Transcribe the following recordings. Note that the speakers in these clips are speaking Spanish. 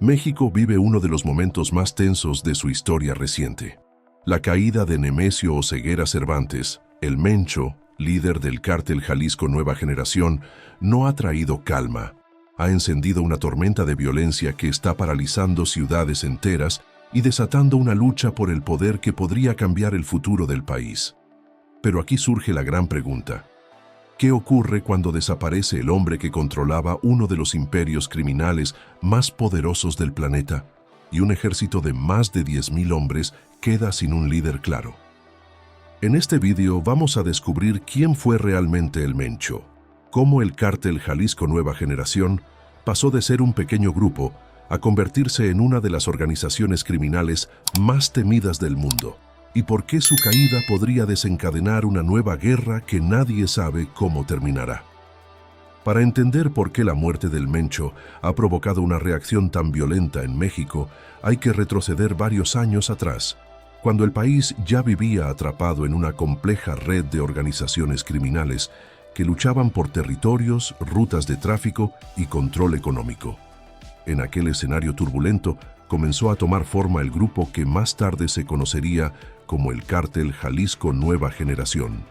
México vive uno de los momentos más tensos de su historia reciente. La caída de Nemesio Oseguera Cervantes, el Mencho, líder del cártel Jalisco Nueva Generación, no ha traído calma. Ha encendido una tormenta de violencia que está paralizando ciudades enteras y desatando una lucha por el poder que podría cambiar el futuro del país. Pero aquí surge la gran pregunta. ¿Qué ocurre cuando desaparece el hombre que controlaba uno de los imperios criminales más poderosos del planeta y un ejército de más de 10.000 hombres queda sin un líder claro? En este vídeo vamos a descubrir quién fue realmente el Mencho, cómo el cártel Jalisco Nueva Generación pasó de ser un pequeño grupo a convertirse en una de las organizaciones criminales más temidas del mundo, y por qué su caída podría desencadenar una nueva guerra que nadie sabe cómo terminará. Para entender por qué la muerte del Mencho ha provocado una reacción tan violenta en México, hay que retroceder varios años atrás, cuando el país ya vivía atrapado en una compleja red de organizaciones criminales que luchaban por territorios, rutas de tráfico y control económico. En aquel escenario turbulento, comenzó a tomar forma el grupo que más tarde se conocería como el Cártel Jalisco Nueva Generación.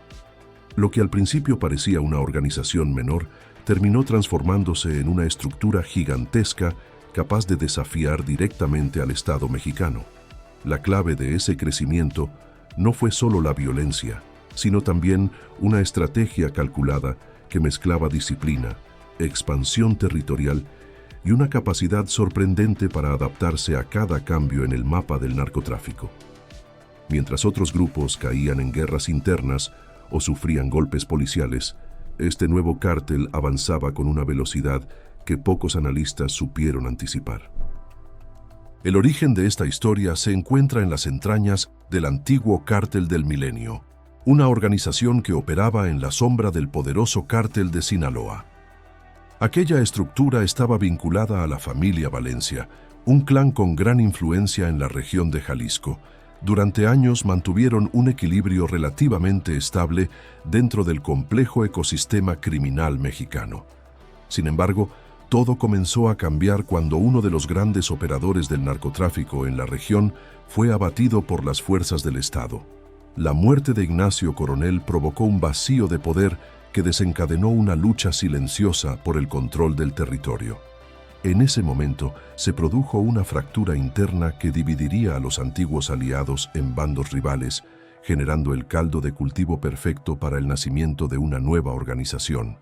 Lo que al principio parecía una organización menor, terminó transformándose en una estructura gigantesca capaz de desafiar directamente al Estado mexicano. La clave de ese crecimiento no fue solo la violencia, sino también una estrategia calculada que mezclaba disciplina, expansión territorial y una capacidad sorprendente para adaptarse a cada cambio en el mapa del narcotráfico. Mientras otros grupos caían en guerras internas o sufrían golpes policiales, este nuevo cártel avanzaba con una velocidad que pocos analistas supieron anticipar. El origen de esta historia se encuentra en las entrañas del antiguo Cártel del Milenio, una organización que operaba en la sombra del poderoso Cártel de Sinaloa. Aquella estructura estaba vinculada a la familia Valencia, un clan con gran influencia en la región de Jalisco. Durante años mantuvieron un equilibrio relativamente estable dentro del complejo ecosistema criminal mexicano. Sin embargo, todo comenzó a cambiar cuando uno de los grandes operadores del narcotráfico en la región fue abatido por las fuerzas del Estado. La muerte de Ignacio Coronel provocó un vacío de poder que desencadenó una lucha silenciosa por el control del territorio. En ese momento se produjo una fractura interna que dividiría a los antiguos aliados en bandos rivales, generando el caldo de cultivo perfecto para el nacimiento de una nueva organización.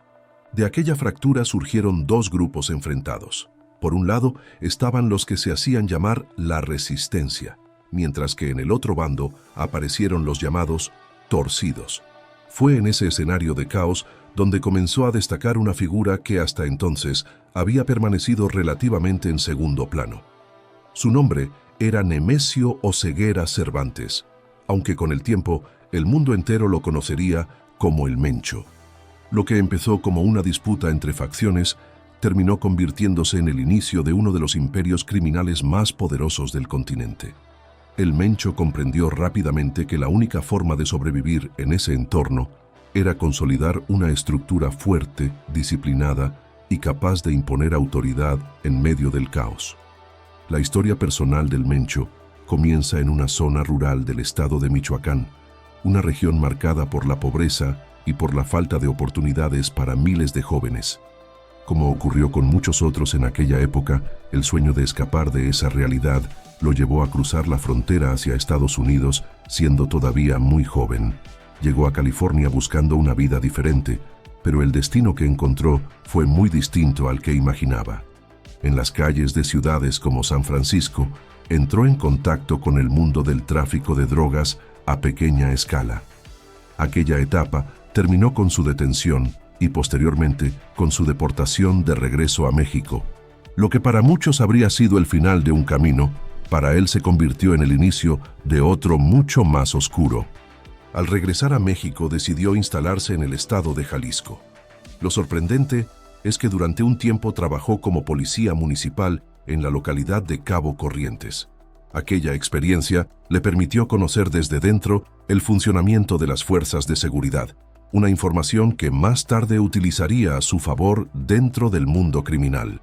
De aquella fractura surgieron dos grupos enfrentados. Por un lado estaban los que se hacían llamar la Resistencia, mientras que en el otro bando aparecieron los llamados Torcidos. Fue en ese escenario de caos donde comenzó a destacar una figura que hasta entonces había permanecido relativamente en segundo plano. Su nombre era Nemesio Oseguera Cervantes, aunque con el tiempo el mundo entero lo conocería como el Mencho. Lo que empezó como una disputa entre facciones terminó convirtiéndose en el inicio de uno de los imperios criminales más poderosos del continente. El Mencho comprendió rápidamente que la única forma de sobrevivir en ese entorno era consolidar una estructura fuerte, disciplinada y capaz de imponer autoridad en medio del caos. La historia personal del Mencho comienza en una zona rural del estado de Michoacán, una región marcada por la pobreza y por la falta de oportunidades para miles de jóvenes. Como ocurrió con muchos otros en aquella época, el sueño de escapar de esa realidad lo llevó a cruzar la frontera hacia Estados Unidos siendo todavía muy joven. Llegó a California buscando una vida diferente, pero el destino que encontró fue muy distinto al que imaginaba. En las calles de ciudades como San Francisco, entró en contacto con el mundo del tráfico de drogas a pequeña escala. Aquella etapa terminó con su detención y posteriormente con su deportación de regreso a México. Lo que para muchos habría sido el final de un camino, para él se convirtió en el inicio de otro mucho más oscuro. Al regresar a México decidió instalarse en el estado de Jalisco. Lo sorprendente es que durante un tiempo trabajó como policía municipal en la localidad de Cabo Corrientes. Aquella experiencia le permitió conocer desde dentro el funcionamiento de las fuerzas de seguridad, una información que más tarde utilizaría a su favor dentro del mundo criminal.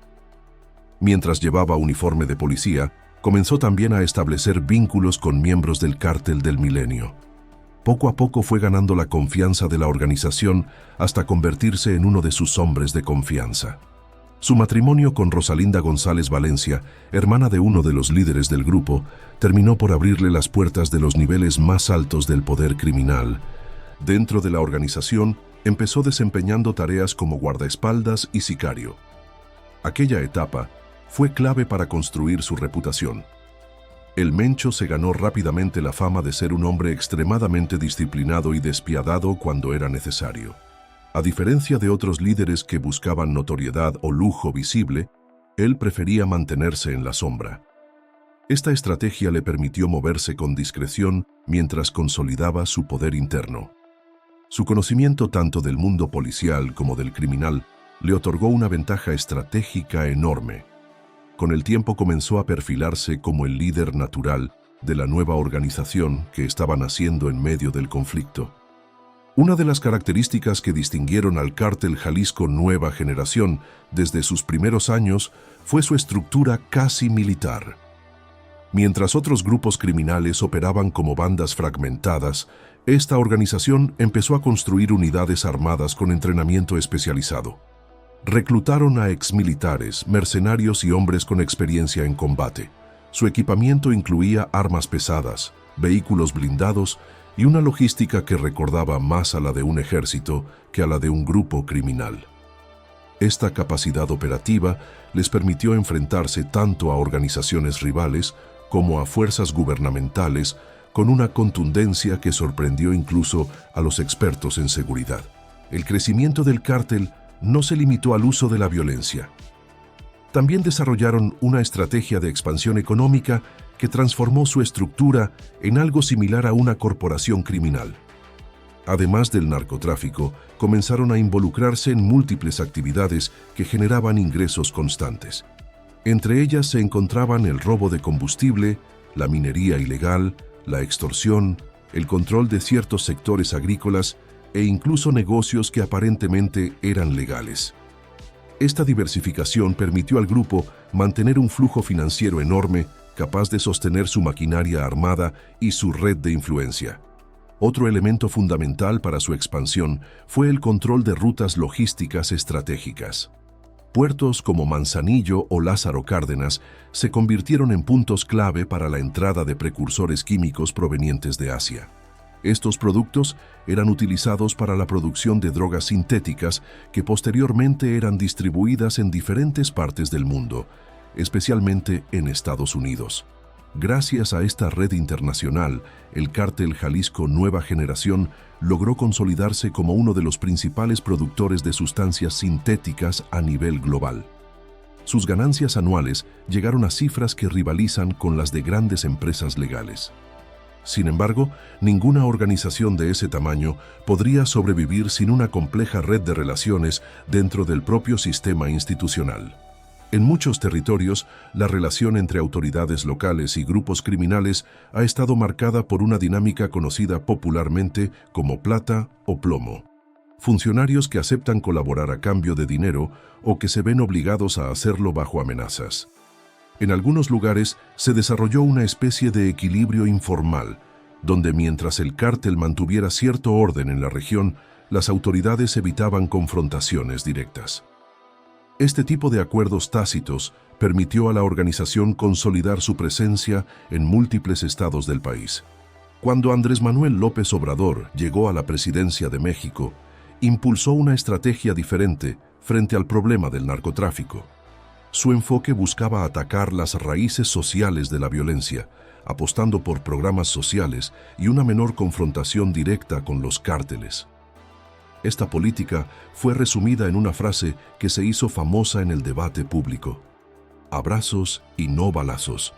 Mientras llevaba uniforme de policía, comenzó también a establecer vínculos con miembros del Cártel del Milenio. Poco a poco fue ganando la confianza de la organización hasta convertirse en uno de sus hombres de confianza. Su matrimonio con Rosalinda González Valencia, hermana de uno de los líderes del grupo, terminó por abrirle las puertas de los niveles más altos del poder criminal. Dentro de la organización, empezó desempeñando tareas como guardaespaldas y sicario. Aquella etapa fue clave para construir su reputación. El Mencho se ganó rápidamente la fama de ser un hombre extremadamente disciplinado y despiadado cuando era necesario. A diferencia de otros líderes que buscaban notoriedad o lujo visible, él prefería mantenerse en la sombra. Esta estrategia le permitió moverse con discreción mientras consolidaba su poder interno. Su conocimiento tanto del mundo policial como del criminal le otorgó una ventaja estratégica enorme. Con el tiempo comenzó a perfilarse como el líder natural de la nueva organización que estaba naciendo en medio del conflicto. Una de las características que distinguieron al Cártel Jalisco Nueva Generación desde sus primeros años fue su estructura casi militar. Mientras otros grupos criminales operaban como bandas fragmentadas, esta organización empezó a construir unidades armadas con entrenamiento especializado. Reclutaron a exmilitares, mercenarios y hombres con experiencia en combate. Su equipamiento incluía armas pesadas, vehículos blindados y una logística que recordaba más a la de un ejército que a la de un grupo criminal. Esta capacidad operativa les permitió enfrentarse tanto a organizaciones rivales como a fuerzas gubernamentales con una contundencia que sorprendió incluso a los expertos en seguridad. El crecimiento del cártel no se limitó al uso de la violencia. También desarrollaron una estrategia de expansión económica que transformó su estructura en algo similar a una corporación criminal. Además del narcotráfico, comenzaron a involucrarse en múltiples actividades que generaban ingresos constantes. Entre ellas se encontraban el robo de combustible, la minería ilegal, la extorsión, el control de ciertos sectores agrícolas e incluso negocios que aparentemente eran legales. Esta diversificación permitió al grupo mantener un flujo financiero enorme, capaz de sostener su maquinaria armada y su red de influencia. Otro elemento fundamental para su expansión fue el control de rutas logísticas estratégicas. Puertos como Manzanillo o Lázaro Cárdenas se convirtieron en puntos clave para la entrada de precursores químicos provenientes de Asia. Estos productos eran utilizados para la producción de drogas sintéticas que posteriormente eran distribuidas en diferentes partes del mundo, especialmente en Estados Unidos. Gracias a esta red internacional, el Cártel Jalisco Nueva Generación logró consolidarse como uno de los principales productores de sustancias sintéticas a nivel global. Sus ganancias anuales llegaron a cifras que rivalizan con las de grandes empresas legales. Sin embargo, ninguna organización de ese tamaño podría sobrevivir sin una compleja red de relaciones dentro del propio sistema institucional. En muchos territorios, la relación entre autoridades locales y grupos criminales ha estado marcada por una dinámica conocida popularmente como plata o plomo. Funcionarios que aceptan colaborar a cambio de dinero o que se ven obligados a hacerlo bajo amenazas. En algunos lugares se desarrolló una especie de equilibrio informal, donde mientras el cártel mantuviera cierto orden en la región, las autoridades evitaban confrontaciones directas. Este tipo de acuerdos tácitos permitió a la organización consolidar su presencia en múltiples estados del país. Cuando Andrés Manuel López Obrador llegó a la presidencia de México, impulsó una estrategia diferente frente al problema del narcotráfico. Su enfoque buscaba atacar las raíces sociales de la violencia, apostando por programas sociales y una menor confrontación directa con los cárteles. Esta política fue resumida en una frase que se hizo famosa en el debate público: abrazos y no balazos.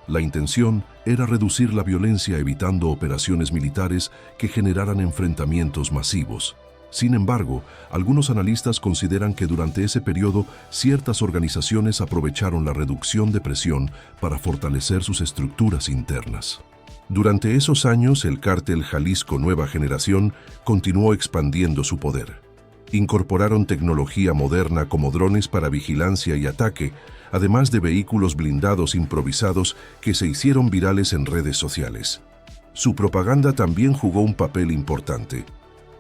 La intención era reducir la violencia evitando operaciones militares que generaran enfrentamientos masivos. Sin embargo, algunos analistas consideran que durante ese periodo ciertas organizaciones aprovecharon la reducción de presión para fortalecer sus estructuras internas. Durante esos años, el Cártel Jalisco Nueva Generación continuó expandiendo su poder. Incorporaron tecnología moderna como drones para vigilancia y ataque, además de vehículos blindados improvisados que se hicieron virales en redes sociales. Su propaganda también jugó un papel importante.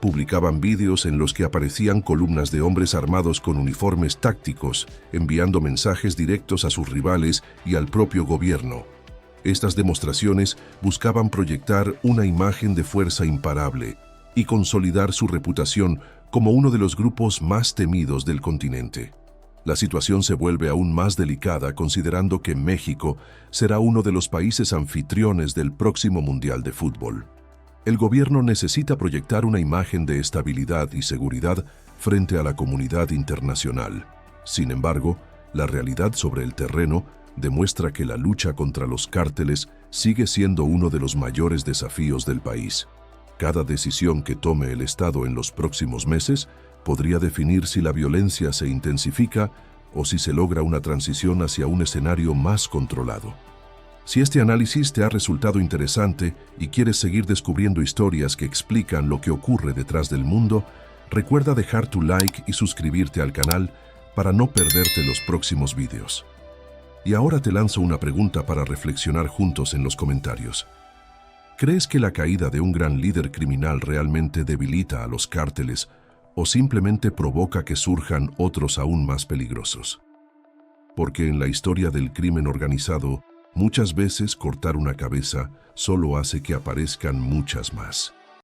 Publicaban vídeos en los que aparecían columnas de hombres armados con uniformes tácticos, enviando mensajes directos a sus rivales y al propio gobierno. Estas demostraciones buscaban proyectar una imagen de fuerza imparable y consolidar su reputación como uno de los grupos más temidos del continente. La situación se vuelve aún más delicada considerando que México será uno de los países anfitriones del próximo Mundial de Fútbol. El gobierno necesita proyectar una imagen de estabilidad y seguridad frente a la comunidad internacional. Sin embargo, la realidad sobre el terreno demuestra que la lucha contra los cárteles sigue siendo uno de los mayores desafíos del país. Cada decisión que tome el Estado en los próximos meses podría definir si la violencia se intensifica o si se logra una transición hacia un escenario más controlado. Si este análisis te ha resultado interesante y quieres seguir descubriendo historias que explican lo que ocurre detrás del mundo, recuerda dejar tu like y suscribirte al canal para no perderte los próximos vídeos. Y ahora te lanzo una pregunta para reflexionar juntos en los comentarios. ¿Crees que la caída de un gran líder criminal realmente debilita a los cárteles o simplemente provoca que surjan otros aún más peligrosos? Porque en la historia del crimen organizado, muchas veces cortar una cabeza solo hace que aparezcan muchas más.